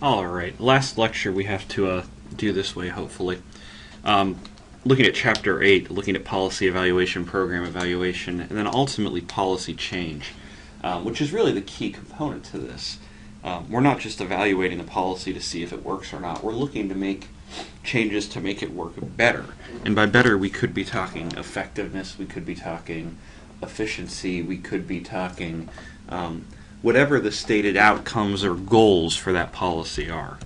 All right, last lecture we have to do this way, hopefully. Um, Looking at Chapter 8, looking at policy evaluation, program evaluation, and then ultimately policy change, which is really the key component to this. We're not just evaluating the policy to see if it works or not. We're looking to make changes to make it work better. And by better, we could be talking effectiveness, we could be talking efficiency, we could be talking whatever the stated outcomes or goals for that policy are.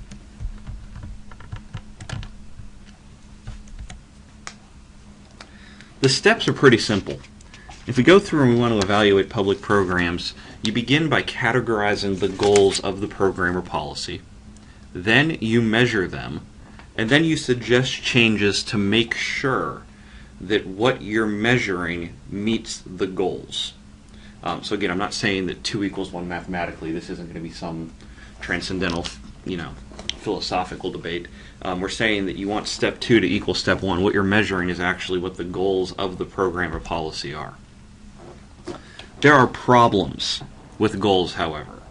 The steps are pretty simple. If we go through and we want to evaluate public programs, you begin by categorizing the goals of the program or policy. Then you measure them, and then you suggest changes to make sure that what you're measuring meets the goals. So again, I'm not saying that 2 equals 1 mathematically. This isn't going to be some transcendental, philosophical debate. We're saying that you want step 2 to equal step 1. What you're measuring is actually what the goals of the program or policy are. There are problems with goals, however.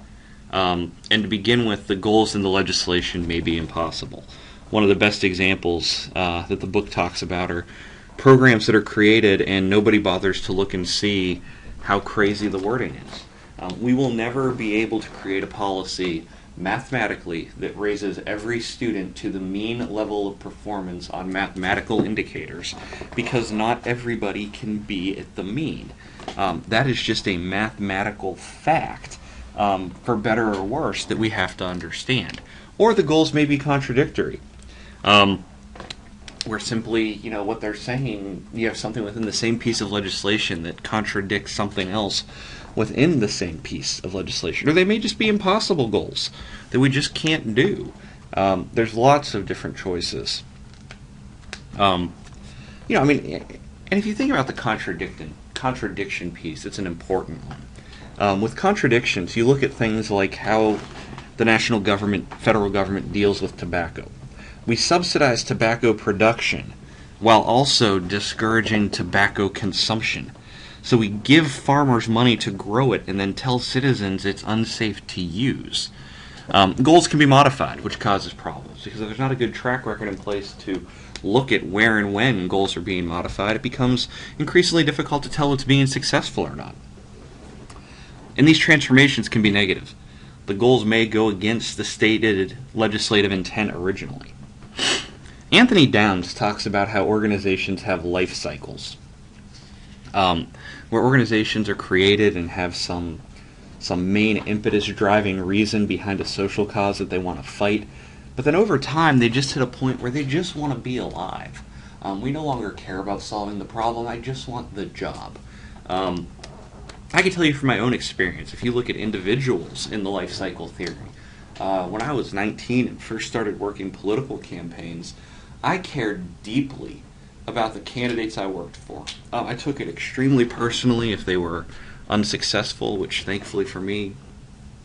And to begin with, the goals in the legislation may be impossible. One of the best examples that the book talks about are programs that are created and nobody bothers to look and see how crazy the wording is. We will never be able to create a policy mathematically that raises every student to the mean level of performance on mathematical indicators because not everybody can be at the mean. That is just a mathematical fact, for better or worse, that we have to understand. Or the goals may be contradictory. Where simply, what they're saying, you have something within the same piece of legislation that contradicts something else within the same piece of legislation. Or they may just be impossible goals that we just can't do. There's lots of different choices. And if you think about the contradiction piece, it's an important one. With contradictions, you look at things like how the national government, federal government, deals with tobacco. We subsidize tobacco production while also discouraging tobacco consumption. So we give farmers money to grow it and then tell citizens it's unsafe to use. Goals can be modified, which causes problems, because if there's not a good track record in place to look at where and when goals are being modified, it becomes increasingly difficult to tell it's being successful or not. And these transformations can be negative. The goals may go against the stated legislative intent originally. Anthony Downs talks about how organizations have life cycles, where organizations are created and have some main impetus driving reason behind a social cause that they want to fight, but then over time they just hit a point where they just want to be alive. We no longer care about solving the problem, I just want the job. I can tell you from my own experience, if you look at individuals in the life cycle theory, when I was 19 and first started working political campaigns, I cared deeply about the candidates I worked for. I took it extremely personally if they were unsuccessful, which thankfully for me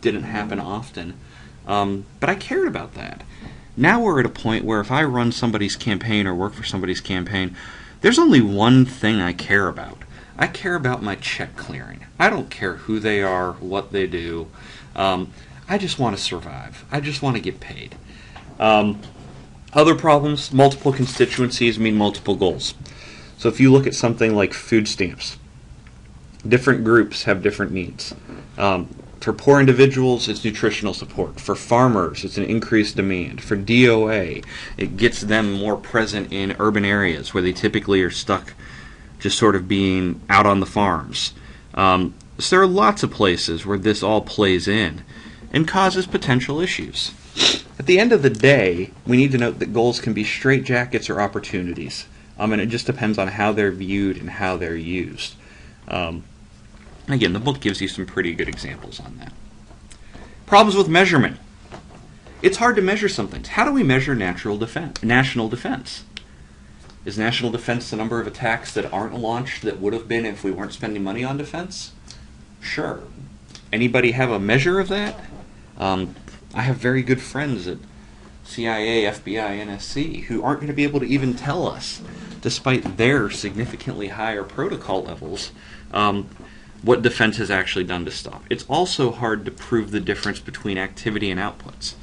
didn't happen often. But I cared about that. Now we're at a point where if I run somebody's campaign or work for somebody's campaign, there's only one thing I care about. I care about my check clearing. I don't care who they are, what they do. I just want to survive. I just want to get paid. Other problems, multiple constituencies mean multiple goals. So if you look at something like food stamps, different groups have different needs. For poor individuals, it's nutritional support. For farmers, it's an increased demand. For DOA, it gets them more present in urban areas where they typically are stuck just sort of being out on the farms. So there are lots of places where this all plays in and causes potential issues. At the end of the day, we need to note that goals can be straitjackets or opportunities, and it just depends on how they're viewed and how they're used. Again, the book gives you some pretty good examples on that. Problems with measurement. It's hard to measure some things. How do we measure national defense? Is national defense the number of attacks that aren't launched that would have been if we weren't spending money on defense? Sure. Anybody have a measure of that? I have very good friends at CIA, FBI, NSC who aren't going to be able to even tell us, despite their significantly higher protocol levels, what defense has actually done to stop. It's also hard to prove the difference between activity and outputs.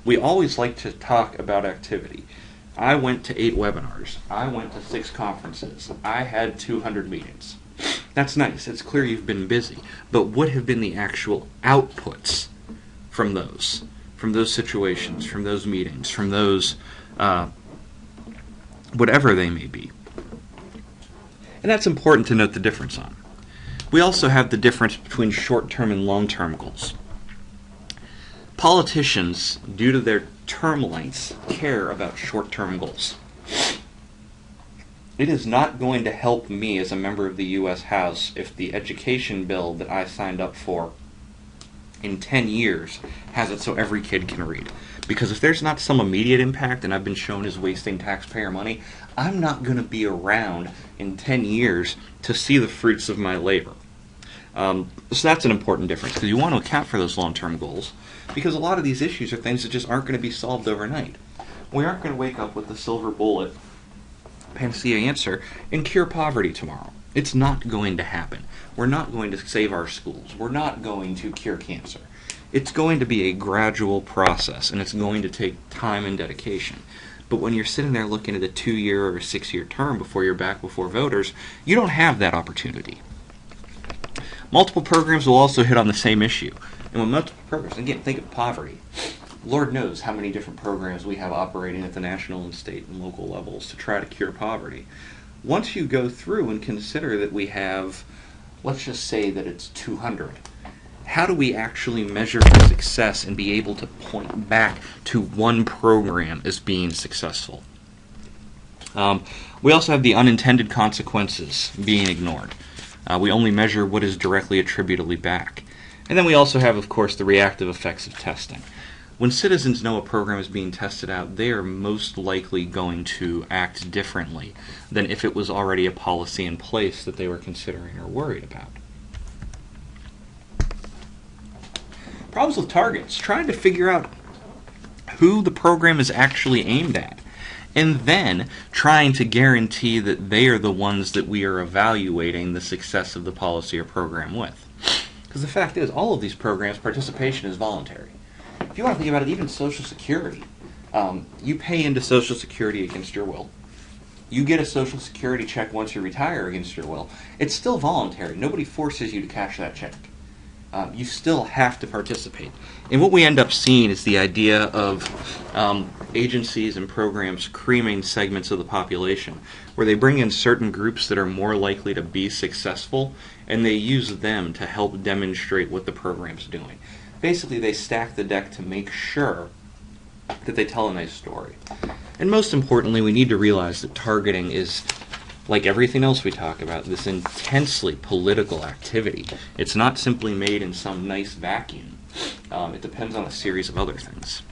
We always like to talk about activity. I went to 8 webinars. I went to 6 conferences. I had 200 meetings. That's nice. It's clear you've been busy. But what have been the actual outputs from those? From those situations, from those meetings, from those whatever they may be. And that's important to note the difference on. We also have the difference between short-term and long-term goals. Politicians, due to their term lengths, care about short-term goals. It is not going to help me as a member of the U.S. House if the education bill that I signed up for in 10 years has it so every kid can read. Because if there's not some immediate impact and I've been shown as wasting taxpayer money, I'm not going to be around in 10 years to see the fruits of my labor. So that's an important difference, because you want to account for those long-term goals, because a lot of these issues are things that just aren't going to be solved overnight. We aren't going to wake up with the silver bullet, panacea answer, and cure poverty tomorrow. It's not going to happen. We're not going to save our schools. We're not going to cure cancer. It's going to be a gradual process, and it's going to take time and dedication. But when you're sitting there looking at a 2-year or a 6-year term before you're back before voters, you don't have that opportunity. Multiple programs will also hit on the same issue. And when multiple programs, again, think of poverty. Lord knows how many different programs we have operating at the national and state and local levels to try to cure poverty. Once you go through and consider that we have, let's just say that it's 200, how do we actually measure the success and be able to point back to one program as being successful? We also have the unintended consequences being ignored. We only measure what is directly attributably back. And then we also have, of course, the reactive effects of testing. When citizens know a program is being tested out, they are most likely going to act differently than if it was already a policy in place that they were considering or worried about. Problems with targets. Trying to figure out who the program is actually aimed at, and then trying to guarantee that they are the ones that we are evaluating the success of the policy or program with. Because the fact is, all of these programs, participation is voluntary. If you want to think about it, even Social Security, you pay into Social Security against your will. You get a Social Security check once you retire against your will. It's still voluntary. Nobody forces you to cash that check. You still have to participate. And what we end up seeing is the idea of agencies and programs creaming segments of the population, where they bring in certain groups that are more likely to be successful, and they use them to help demonstrate what the program's doing. Basically, they stack the deck to make sure that they tell a nice story. And most importantly, we need to realize that targeting is, like everything else we talk about, this intensely political activity. It's not simply made in some nice vacuum. It depends on a series of other things.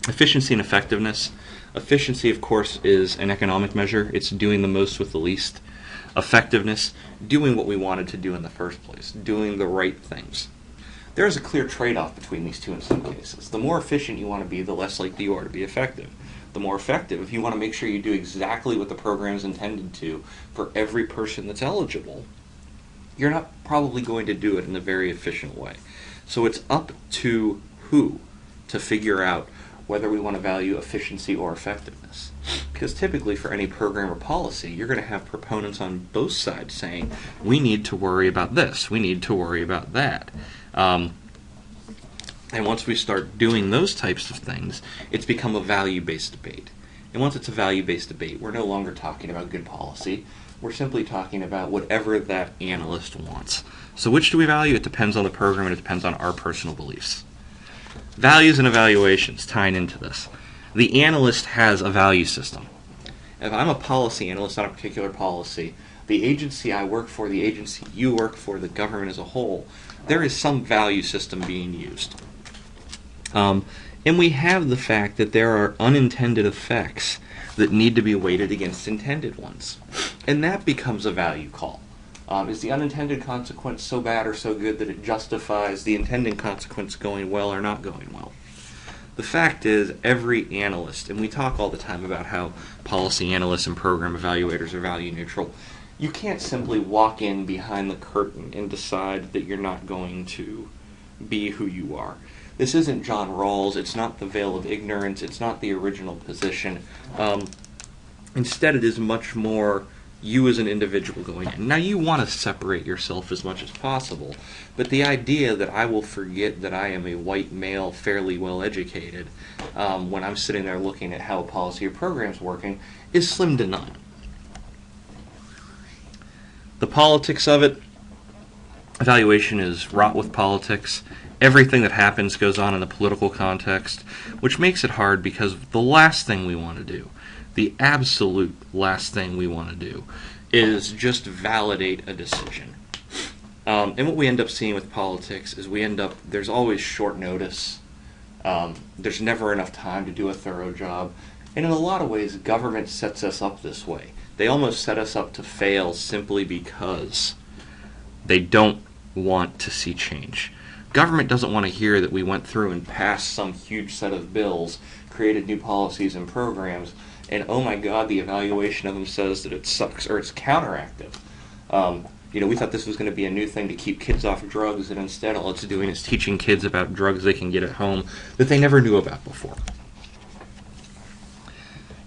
Efficiency and effectiveness. Efficiency, of course, is an economic measure. It's doing the most with the least. Effectiveness, doing what we wanted to do in the first place, doing the right things. There is a clear trade-off between these two in some cases. The more efficient you want to be, the less likely you are to be effective. The more effective, if you want to make sure you do exactly what the program is intended to for every person that's eligible, you're not probably going to do it in a very efficient way. So it's up to who to figure out whether we want to value efficiency or effectiveness. Because typically for any program or policy, you're going to have proponents on both sides saying, we need to worry about this, we need to worry about that. And once we start doing those types of things, it's become a value-based debate. And once it's a value-based debate, we're no longer talking about good policy. We're simply talking about whatever that analyst wants. So which do we value? It depends on the program, and it depends on our personal beliefs. Values and evaluations tying into this. The analyst has a value system. If I'm a policy analyst on a particular policy, the agency I work for, the agency you work for, the government as a whole, there is some value system being used. And we have the fact that there are unintended effects that need to be weighted against intended ones. And that becomes a value call. Is the unintended consequence so bad or so good that it justifies the intended consequence going well or not going well? The fact is, every analyst, and we talk all the time about how policy analysts and program evaluators are value neutral, you can't simply walk in behind the curtain and decide that you're not going to be who you are. This isn't John Rawls. It's not the veil of ignorance. It's not the original position. Instead, it is much more you as an individual going in. Now, you want to separate yourself as much as possible, but the idea that I will forget that I am a white male, fairly well educated, when I'm sitting there looking at how a policy or program is working, is slim to none. The politics of it, evaluation is wrought with politics. Everything that happens goes on in a political context, which makes it hard because the last thing we want to do, the absolute last thing we want to do, is just validate a decision. And what we end up seeing with politics is there's always short notice. There's never enough time to do a thorough job. And in a lot of ways, government sets us up this way. They almost set us up to fail simply because they don't want to see change. Government doesn't want to hear that we went through and passed some huge set of bills, created new policies and programs, and oh my God, the evaluation of them says that it sucks or it's counteractive. We thought this was going to be a new thing to keep kids off drugs, and instead all it's doing is teaching kids about drugs they can get at home that they never knew about before.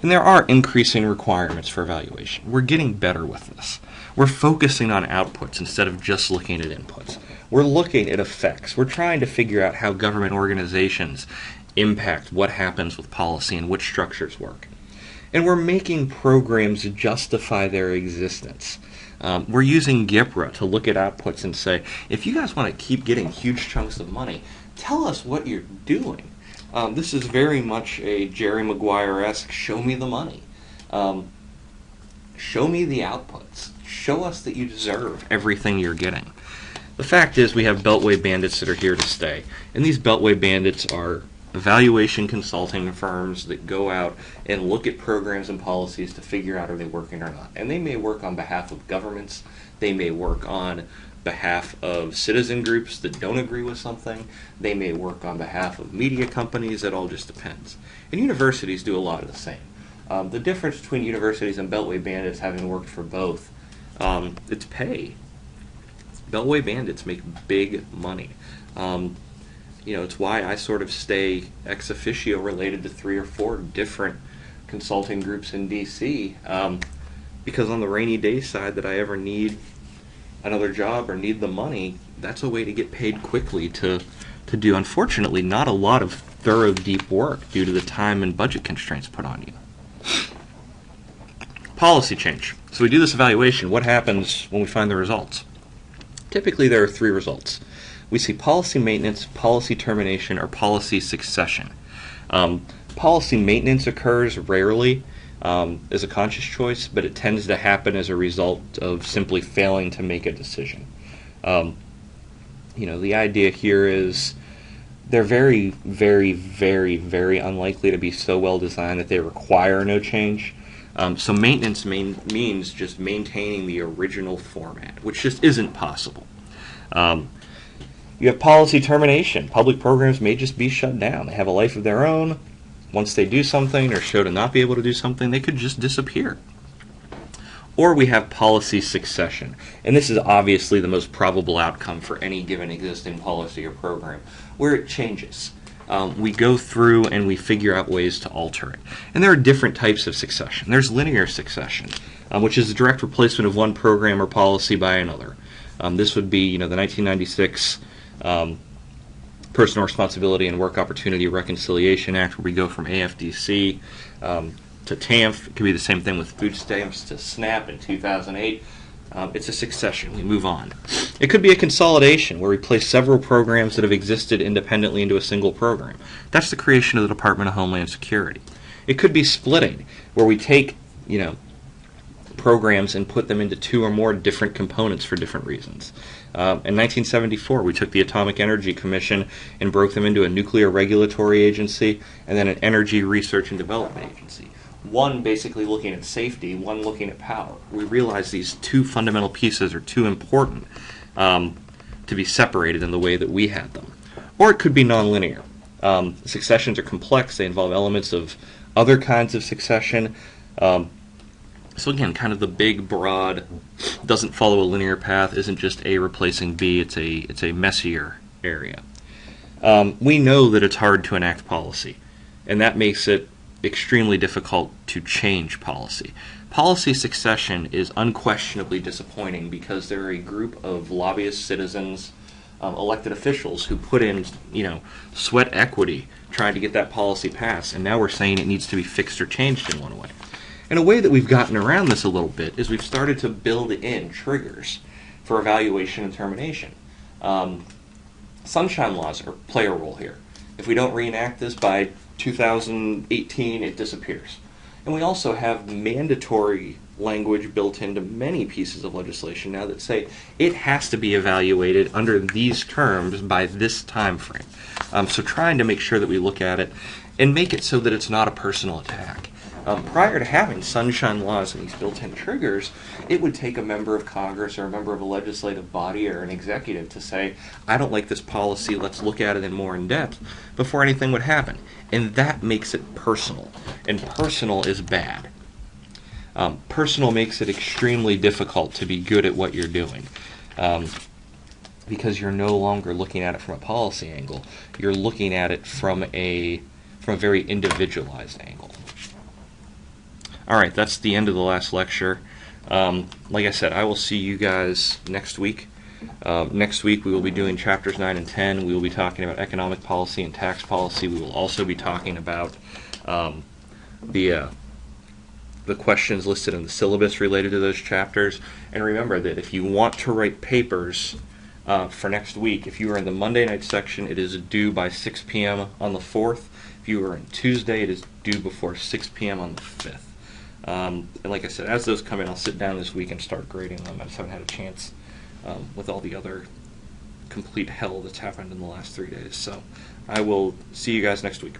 And there are increasing requirements for evaluation. We're getting better with this. We're focusing on outputs instead of just looking at inputs. We're looking at effects. We're trying to figure out how government organizations impact what happens with policy and which structures work. And we're making programs justify their existence. We're using GIPRA to look at outputs and say, if you guys want to keep getting huge chunks of money, tell us what you're doing. This is very much a Jerry Maguire-esque show me the money. Show me the outputs. Show us that you deserve everything you're getting. The fact is we have Beltway bandits that are here to stay. And these Beltway bandits are evaluation consulting firms that go out and look at programs and policies to figure out are they working or not. And they may work on behalf of governments. They may work on behalf of citizen groups that don't agree with something. They may work on behalf of media companies. It all just depends. And universities do a lot of the same. The difference between universities and Beltway bandits, having worked for both, it's pay. Beltway bandits make big money. It's why I sort of stay ex officio related to 3 or 4 different consulting groups in D.C. Because on the rainy day side that I ever need another job or need the money, that's a way to get paid quickly to do, unfortunately, not a lot of thorough, deep work due to the time and budget constraints put on you. Policy change. So we do this evaluation. What happens when we find the results? Typically, there are 3 results. We see policy maintenance, policy termination, or policy succession. Policy maintenance occurs rarely as a conscious choice, but it tends to happen as a result of simply failing to make a decision. The idea here is they're very, very, very, very unlikely to be so well designed that they require no change. So maintenance means just maintaining the original format, which just isn't possible. You have policy termination. Public programs may just be shut down. They have a life of their own. Once they do something or show to not be able to do something, they could just disappear. Or we have policy succession. And this is obviously the most probable outcome for any given existing policy or program, where it changes. We go through and we figure out ways to alter it. And there are different types of succession. There's linear succession, which is a direct replacement of one program or policy by another. This would be, the 1996 Personal Responsibility and Work Opportunity Reconciliation Act, where we go from AFDC to TANF. It could be the same thing with food stamps to SNAP in 2008. It's a succession. We move on. It could be a consolidation, where we place several programs that have existed independently into a single program. That's the creation of the Department of Homeland Security. It could be splitting, where we take, programs and put them into 2 or more different components for different reasons. In 1974, we took the Atomic Energy Commission and broke them into a nuclear regulatory agency and then an energy research and development agency. One basically looking at safety, one looking at power. We realized these 2 fundamental pieces are too important to be separated in the way that we had them. Or it could be nonlinear. Successions are complex. They involve elements of other kinds of succession. So again, kind of the big, broad, doesn't follow a linear path, isn't just A replacing B, it's a messier area. We know that it's hard to enact policy, and that makes it extremely difficult to change policy. Policy succession is unquestionably disappointing because there are a group of lobbyists, citizens, elected officials who put in, sweat equity trying to get that policy passed, and now we're saying it needs to be fixed or changed in one way. And a way that we've gotten around this a little bit is we've started to build in triggers for evaluation and termination. Sunshine laws play a role here. If we don't reenact this by 2018, it disappears. And we also have mandatory language built into many pieces of legislation now that say it has to be evaluated under these terms by this time frame. So trying to make sure that we look at it and make it so that it's not a personal attack. Prior to having sunshine laws and these built-in triggers, it would take a member of Congress or a member of a legislative body or an executive to say, I don't like this policy, let's look at it in more in depth, before anything would happen. And that makes it personal. And personal is bad. Personal makes it extremely difficult to be good at what you're doing. Because you're no longer looking at it from a policy angle. You're looking at it from a very individualized angle. All right, that's the end of the last lecture. Like I said, I will see you guys next week. Next week we will be doing chapters 9 and 10. We will be talking about economic policy and tax policy. We will also be talking about the questions listed in the syllabus related to those chapters. And remember that if you want to write papers for next week, if you are in the Monday night section, it is due by 6 p.m. on the 4th. If you are in Tuesday, it is due before 6 p.m. on the 5th. And like I said, as those come in, I'll sit down this week and start grading them. I just haven't had a chance with all the other complete hell that's happened in the last 3 days. So I will see you guys next week.